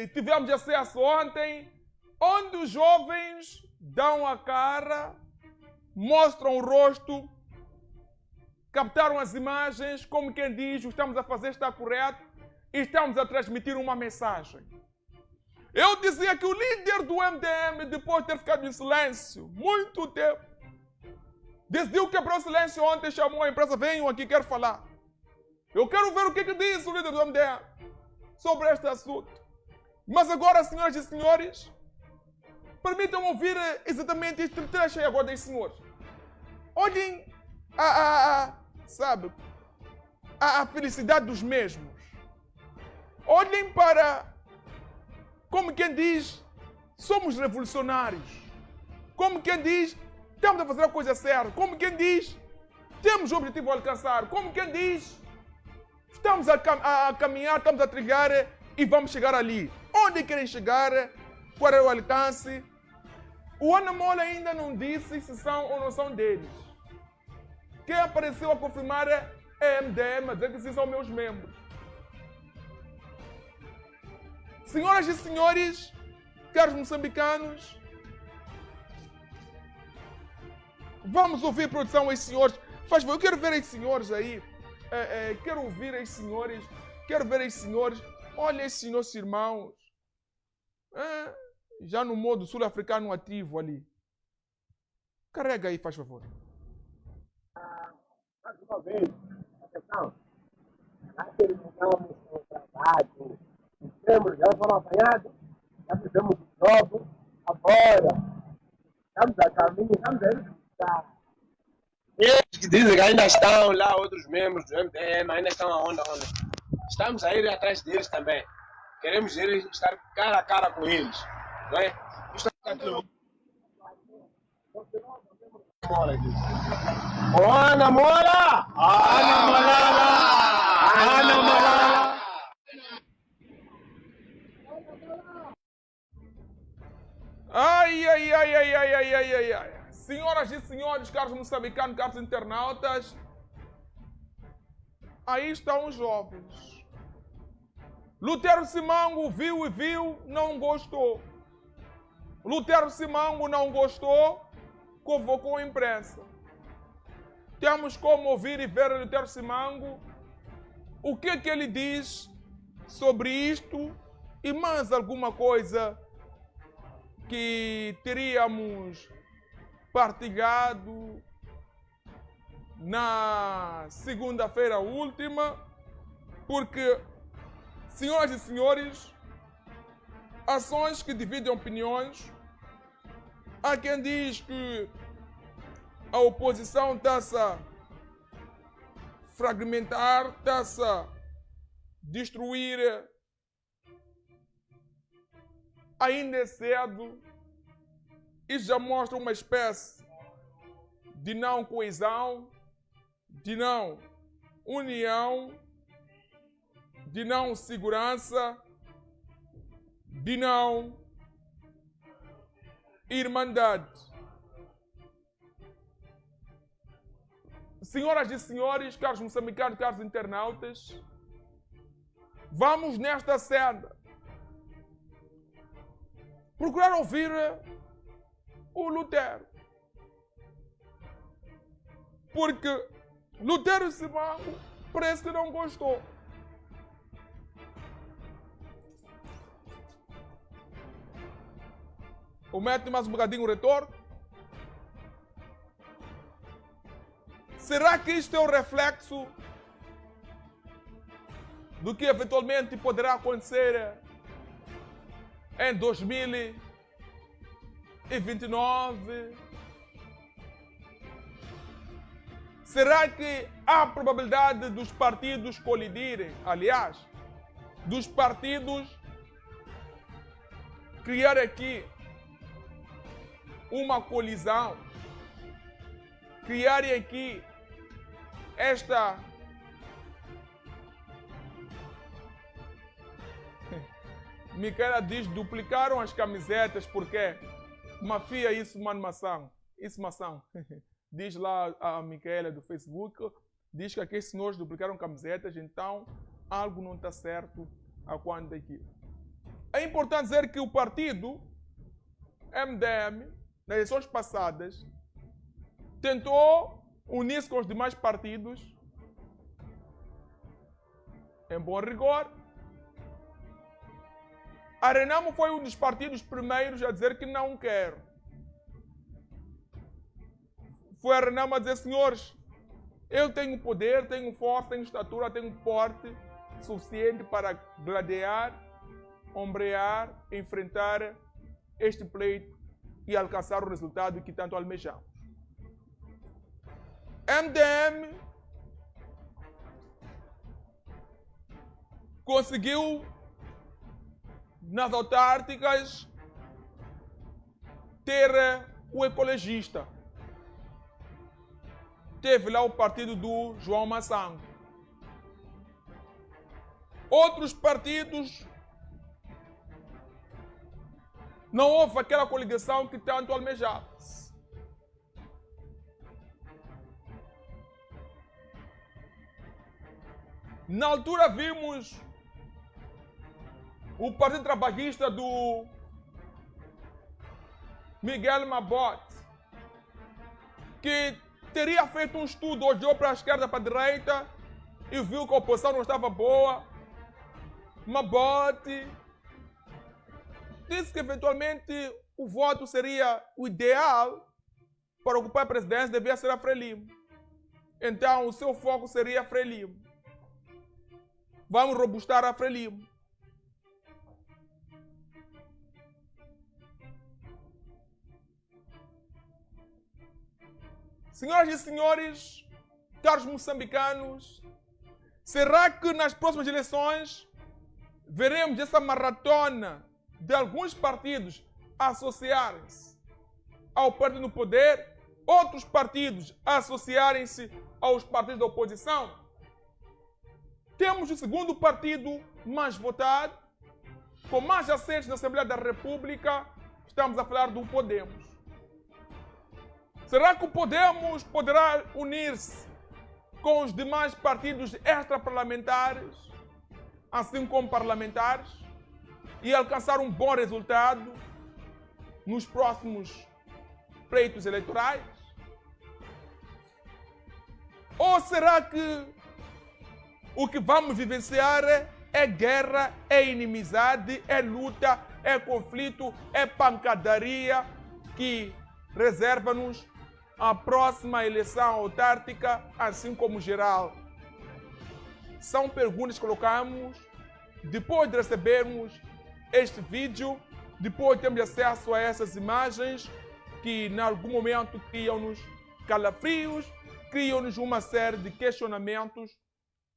que tivemos acesso ontem, onde os jovens dão a cara, mostram o rosto, captaram as imagens, como quem diz, o que estamos a fazer está correto e estamos a transmitir uma mensagem. Eu dizia que o líder do MDM, depois de ter ficado em silêncio muito tempo, decidiu quebrar o silêncio ontem, chamou a imprensa, venham aqui, quero falar. Eu quero ver o que disse o líder do MDM sobre este assunto. Mas agora, senhoras e senhores, permitam ouvir exatamente este trecho aí agora dos senhores. Olhem sabe, a felicidade dos mesmos. Olhem para, como quem diz, somos revolucionários. Como quem diz, estamos a fazer a coisa certa. Como quem diz, temos o objetivo a alcançar. Como quem diz, estamos a caminhar, estamos a trilhar e vamos chegar ali. Onde querem chegar? Qual é o alcance? O Ana Mola ainda não disse se são ou não são deles. Quem apareceu a confirmar é MDM, a dizer que sim, são meus membros. Senhoras e senhores, caros moçambicanos, vamos ouvir, produção, os senhores. Faz favor, eu quero ver os senhores aí. Quero ouvir os senhores. Quero ver os senhores. Olha esses nossos irmãos. Já no modo sul-africano ativo ali. Carrega aí, faz favor. Mais uma vez, atenção. Já terminamos o trabalho. Os membros já foram apanhados. Já fizemos o jogo. Agora, estamos a caminho, estamos a executar. Eles que dizem que ainda estão lá, outros membros do MDM, ainda estão aonde? Estamos a ir atrás deles também. Queremos estar cara a cara com eles. Não é? Isto está tudo. Ana Mola! Ana Malala! Ana Malala! Ai. Senhoras e senhores, caros moçambicanos, caros internautas, aí estão os jovens. Lutero Simango viu e viu, não gostou. Lutero Simango não gostou, convocou a imprensa. Temos como ouvir e ver Lutero Simango, o que ele diz sobre isto e mais alguma coisa que teríamos partilhado na segunda-feira última, porque, senhoras e senhores, ações que dividem opiniões. Há quem diz que a oposição está-se a fragmentar, está-se a destruir. Ainda é cedo. Isso já mostra uma espécie de não coesão, de não união, de não segurança, de não irmandade. Senhoras e senhores, caros moçambicanos, caros internautas, vamos nesta senda procurar ouvir o Lutero. Porque Lutero Simango parece que não gostou. O mete mais um bocadinho o retorno. Será que isto é o reflexo do que eventualmente poderá acontecer em 2029? Será que há probabilidade dos partidos colidirem? Aliás, dos partidos criar aqui uma colisão, criarem aqui esta Micaela diz, duplicaram as camisetas porque mafia isso, manumação. Isso, mação. Diz lá a Micaela do Facebook, diz que aqueles senhores duplicaram camisetas, então algo não está certo a quando daqui. É importante dizer que o partido MDM, nas eleições passadas, tentou unir-se com os demais partidos. Em bom rigor, a Renamo foi um dos partidos primeiros a dizer que não quer. Foi a Renamo a dizer, senhores, eu tenho poder, tenho força, tenho estatura, tenho porte suficiente para gladiar, ombrear, enfrentar este pleito e alcançar o resultado que tanto almejamos. MDM conseguiu, nas autárquicas, ter o ecologista. Teve lá o partido do João Massango. Outros partidos, não houve aquela coligação que tanto almejava-se. Na altura vimos o Partido Trabalhista do Miguel Mabot, que teria feito um estudo, olhou para a esquerda, para a direita e viu que a oposição não estava boa. Mabot disse que eventualmente o voto seria o ideal para ocupar a presidência, devia ser a Frelimo. Então o seu foco seria a Frelimo. Vamos robustar a Frelimo. Senhoras e senhores, caros moçambicanos, será que nas próximas eleições veremos essa maratona de alguns partidos associarem-se ao partido no poder, outros partidos associarem-se aos partidos da oposição? Temos o segundo partido mais votado, com mais assentos na Assembleia da República, estamos a falar do Podemos. Será que o Podemos poderá unir-se com os demais partidos extraparlamentares, assim como parlamentares, e alcançar um bom resultado nos próximos pleitos eleitorais? Ou será que o que vamos vivenciar é guerra, é inimizade, é luta, é conflito, é pancadaria que reserva-nos a próxima eleição autárquica, assim como geral? São perguntas que colocamos depois de recebermos este vídeo, depois de termos acesso a essas imagens que em algum momento criam-nos calafrios, criam-nos uma série de questionamentos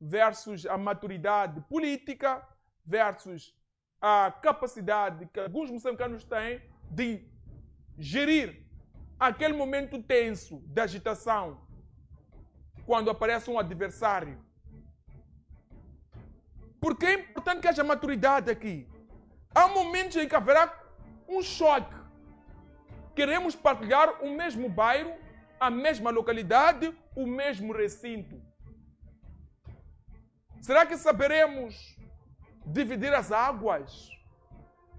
versus a maturidade política, versus a capacidade que alguns moçambicanos têm de gerir aquele momento tenso de agitação quando aparece um adversário. Porque é importante que haja maturidade aqui. Há momentos em que haverá um choque. Queremos partilhar o mesmo bairro, a mesma localidade, o mesmo recinto. Será que saberemos dividir as águas?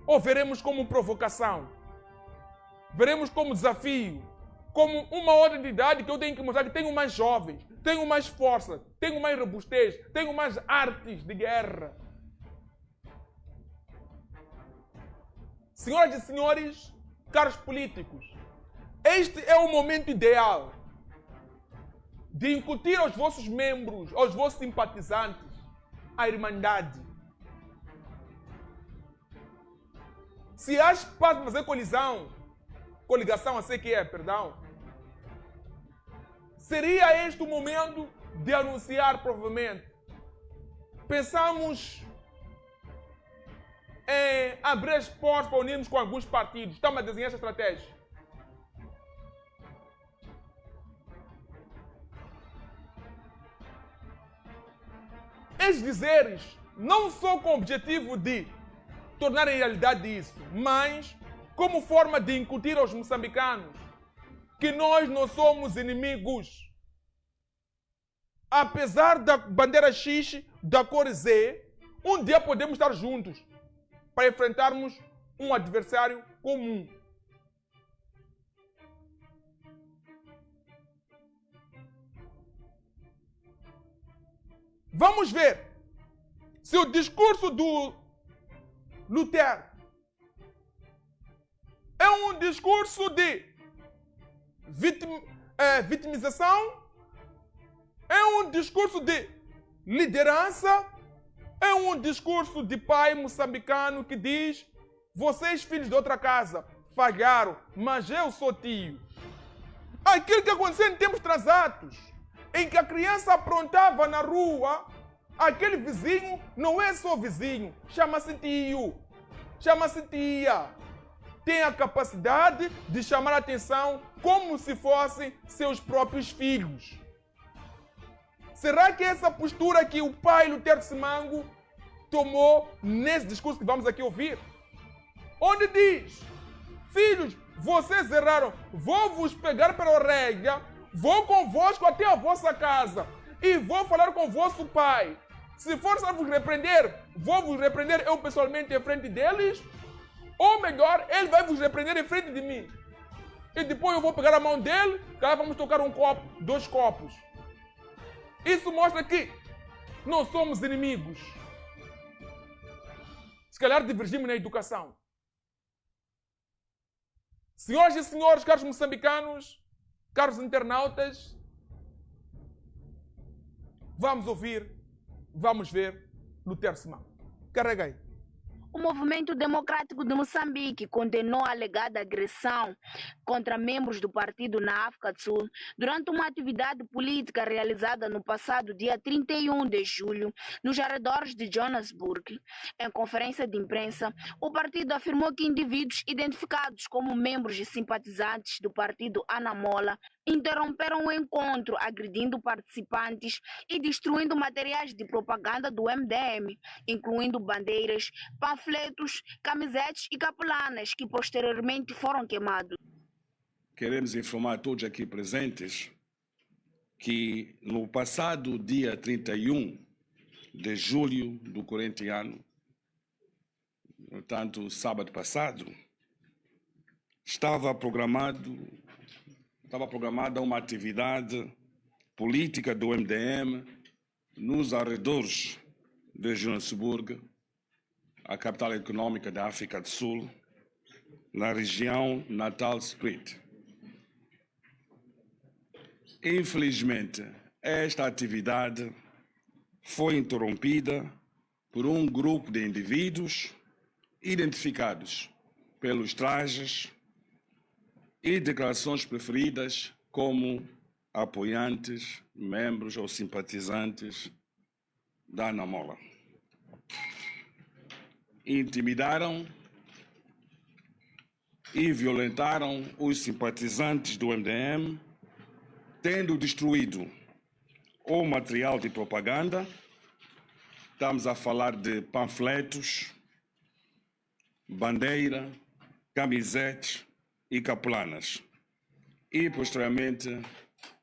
Ou veremos como provocação? Veremos como desafio, como uma outra entidade que eu tenho que mostrar que tenho mais jovens, tenho mais força, tenho mais robustez, tenho mais artes de guerra. Senhoras e senhores, caros políticos, este é o momento ideal de incutir aos vossos membros, aos vossos simpatizantes, a irmandade. Se há espaço para fazer coligação, assim que é, perdão, seria este o momento de anunciar, provavelmente. Pensamos em abrir as portas para unirmos com alguns partidos. Estamos a desenhar essa estratégia. Estes dizeres não só com o objetivo de tornar em realidade isso, mas como forma de incutir aos moçambicanos que nós não somos inimigos. Apesar da bandeira X, da cor Z, um dia podemos estar juntos. para enfrentarmos um adversário comum. Vamos ver se o discurso do Lutero é um discurso de vitimização, é um discurso de liderança, é um discurso de pai moçambicano que diz: vocês, filhos de outra casa, falharam, mas eu sou tio. Aquilo que aconteceu em tempos transatos, em que a criança aprontava na rua, aquele vizinho não é só vizinho, chama-se tio, chama-se tia. Tem a capacidade de chamar a atenção como se fossem seus próprios filhos. Será que essa postura que o pai Lutero Simango tomou nesse discurso que vamos aqui ouvir? Onde diz: filhos, vocês erraram, vou vos pegar pela orelha, vou convosco até a vossa casa e vou falar com vosso pai. Se for só vos repreender, vou vos repreender eu pessoalmente em frente deles, ou melhor, ele vai vos repreender em frente de mim. E depois eu vou pegar a mão dele, cara, vamos tocar um copo, 2 copos. Isso mostra que não somos inimigos. Se calhar divergimos na educação. Senhoras e senhores, caros moçambicanos, caros internautas, vamos ouvir, vamos ver Lutero Simango. Carrega aí. O Movimento Democrático de Moçambique condenou a alegada agressão contra membros do partido na África do Sul durante uma atividade política realizada no passado dia 31 de julho, nos arredores de Johannesburg. Em conferência de imprensa, o partido afirmou que indivíduos identificados como membros e simpatizantes do partido Anamola interromperam o encontro, agredindo participantes e destruindo materiais de propaganda do MDM, incluindo bandeiras, panfletos, camisetes e capulanas, que posteriormente foram queimados. Queremos informar a todos aqui presentes que no passado dia 31 de julho do corrente ano, portanto, sábado passado, estava programada uma atividade política do MDM nos arredores de Johannesburg, a capital econômica da África do Sul, na região Natal Street. Infelizmente, esta atividade foi interrompida por um grupo de indivíduos identificados pelos trajes e declarações preferidas como apoiantes, membros ou simpatizantes da Anamola. Intimidaram e violentaram os simpatizantes do MDM, tendo destruído o material de propaganda. Estamos a falar de panfletos, bandeira, camisetes e capulanas. E, posteriormente,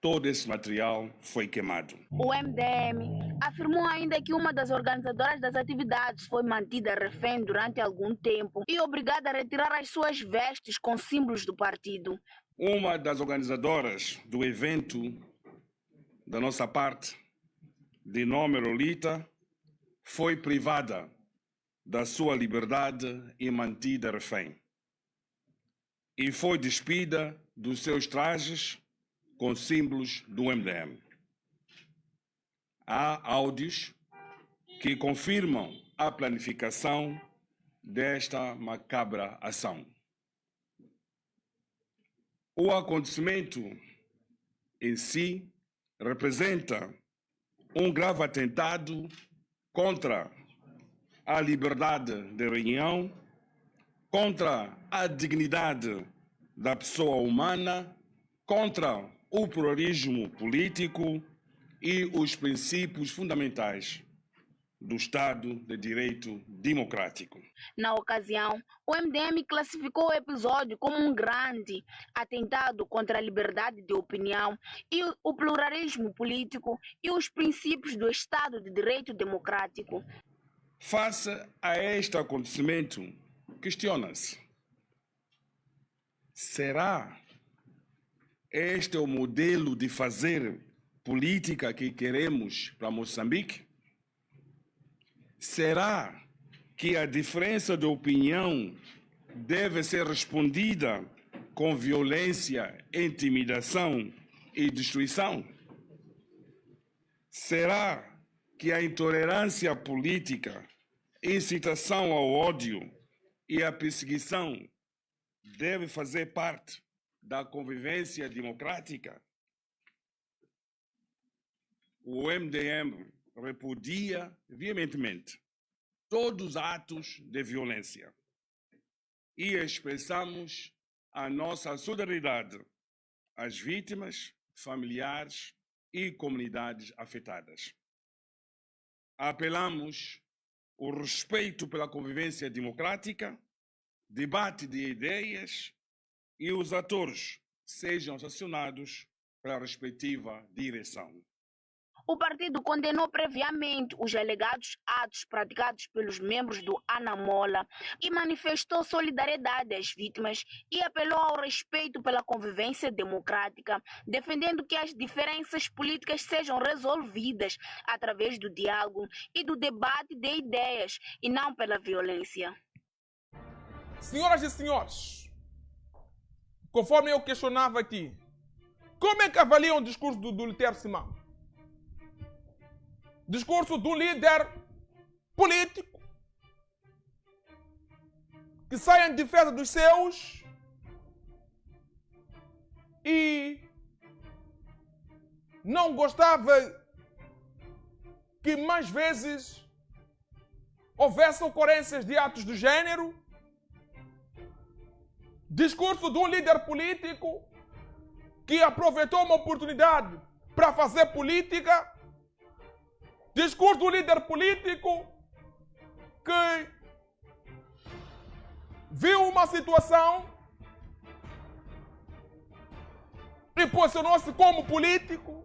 todo esse material foi queimado. O MDM afirmou ainda que uma das organizadoras das atividades foi mantida refém durante algum tempo e obrigada a retirar as suas vestes com símbolos do partido. Uma das organizadoras do evento da nossa parte, de nome Lolita, foi privada da sua liberdade e mantida refém. E foi despida dos seus trajes com símbolos do MDM. Há áudios que confirmam a planificação desta macabra ação. O acontecimento em si representa um grave atentado contra a liberdade de reunião, contra a dignidade da pessoa humana, contra o pluralismo político e os princípios fundamentais do Estado de Direito Democrático. Na ocasião, o MDM classificou o episódio como um grande atentado contra a liberdade de opinião e o pluralismo político e os princípios do Estado de Direito Democrático. Face a este acontecimento, questiona-se: será este o modelo de fazer política que queremos para Moçambique? Será que a diferença de opinião deve ser respondida com violência, intimidação e destruição? Será que a intolerância política, incitação ao ódio e a perseguição deve fazer parte da convivência democrática? O MDM repudia veementemente todos os atos de violência e expressamos a nossa solidariedade às vítimas, familiares e comunidades afetadas. Apelamos ao respeito pela convivência democrática, debate de ideias e os atores sejam sancionados pela respectiva direção. O partido condenou previamente os alegados atos praticados pelos membros do Anamola e manifestou solidariedade às vítimas e apelou ao respeito pela convivência democrática, defendendo que as diferenças políticas sejam resolvidas através do diálogo e do debate de ideias e não pela violência. Senhoras e senhores, conforme eu questionava aqui, como é que avaliam o discurso do Lutero Simão? Discurso de um líder político que sai em defesa dos seus e não gostava que mais vezes houvesse ocorrências de atos do gênero. Discurso de um líder político que aproveitou uma oportunidade para fazer política. Discurso do líder político que viu uma situação e posicionou-se como político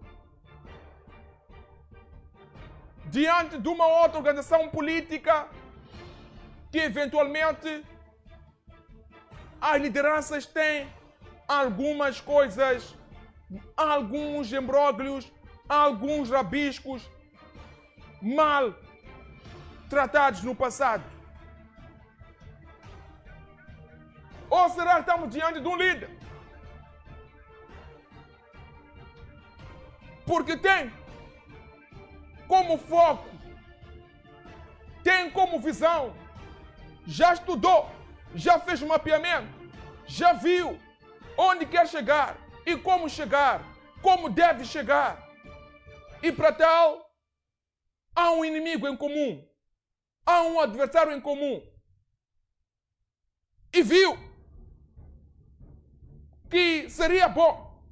diante de uma outra organização política que eventualmente as lideranças têm algumas coisas, alguns imbróglios, alguns rabiscos mal tratados no passado. Ou será que estamos diante de um líder? Porque tem como foco, tem como visão, já estudou, já fez mapeamento, já viu onde quer chegar e como deve chegar. E para tal, há um inimigo em comum, há um adversário em comum. E viu que seria bom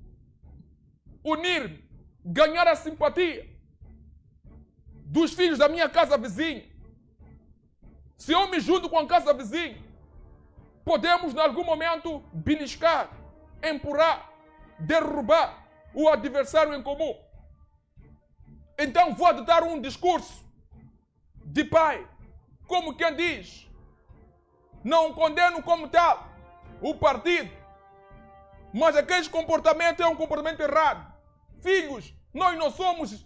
unir-me, ganhar a simpatia dos filhos da minha casa vizinha. Se eu me junto com a casa vizinha, podemos, em algum momento, beliscar, empurrar, derrubar o adversário em comum. Então vou adotar um discurso de pai, como quem diz: não condeno como tal o partido, mas aquele comportamento é um comportamento errado. Filhos, nós não somos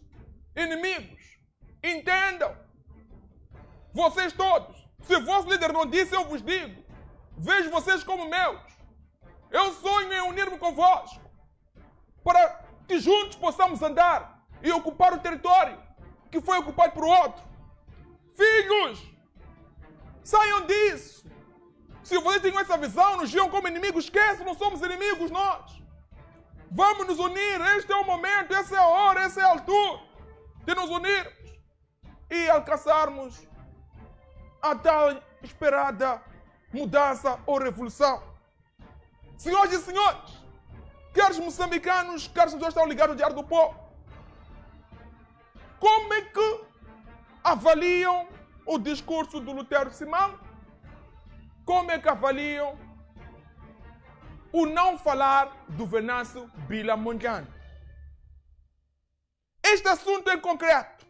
inimigos. Entendam. Vocês todos. Se vosso líder não disse, eu vos digo. Vejo vocês como meus. Eu sonho em unir-me convosco para que juntos possamos andar e ocupar o território que foi ocupado por outro. Filhos, saiam disso. Se vocês têm essa visão, nos viam como inimigos, esqueçam, não somos inimigos nós. Vamos nos unir, este é o momento, essa é a hora, essa é a altura de nos unirmos e alcançarmos a tal esperada mudança ou revolução. Senhoras e senhores, caros moçambicanos, caros senhores que estão ligados ao Diário do Povo, como é que avaliam o discurso do Lutero Simão? Como é que avaliam o não falar do Venâncio Bila Mondlane? Este assunto em concreto,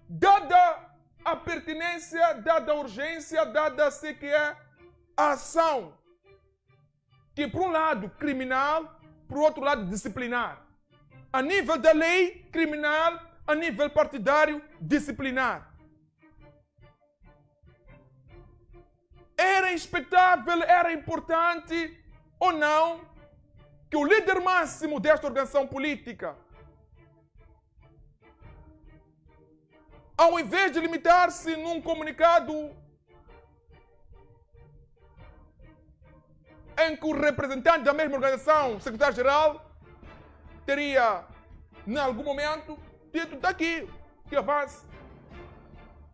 dada a pertinência, dada a urgência, dada-se que é a ação. Que por um lado criminal, por outro lado disciplinar. A nível da lei criminal, a nível partidário disciplinar. Era expectável, era importante ou não que o líder máximo desta organização política, ao invés de limitar-se num comunicado em que o representante da mesma organização, o secretário-geral, teria, em algum momento, dito daqui, que avance.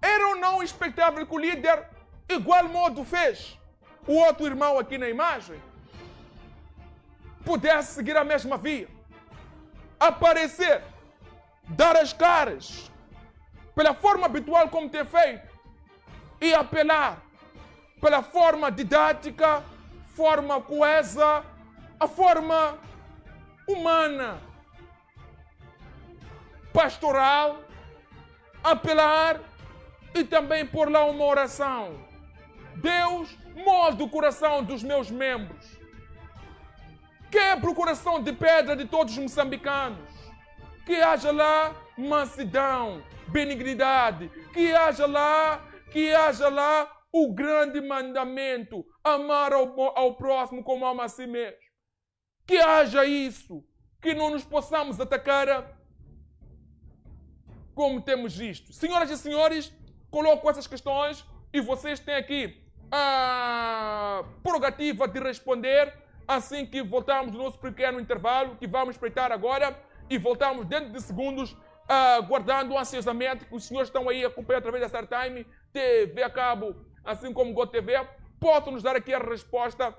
Era ou não expectável que o líder, igual modo fez o outro irmão aqui na imagem, pudesse seguir a mesma via, aparecer, dar as caras, pela forma habitual como tem feito, e apelar pela forma didática, forma coesa, a forma humana, pastoral, apelar e também pôr lá uma oração. Deus, molde o coração dos meus membros. Quebra o coração de pedra de todos os moçambicanos. Que haja lá mansidão, benignidade. Que haja lá o grande mandamento, amar ao próximo como ama a si mesmo. Que haja isso, que não nos possamos atacar como temos visto. Senhoras e senhores, coloco essas questões e vocês têm aqui a prerrogativa de responder assim que voltarmos do nosso pequeno intervalo, que vamos espreitar agora, e voltamos dentro de segundos, aguardando ansiosamente que os senhores estão aí acompanhando através da StarTime, TV a cabo, assim como GoTV, possam nos dar aqui a resposta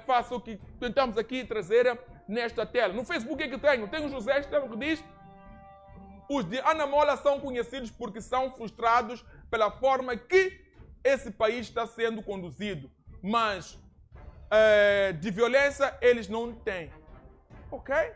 face ao que tentamos aqui trazer nesta tela. No Facebook é que tenho o José Estevam que diz: os de Anamola são conhecidos porque são frustrados pela forma que esse país está sendo conduzido. Mas de violência eles não têm. Ok?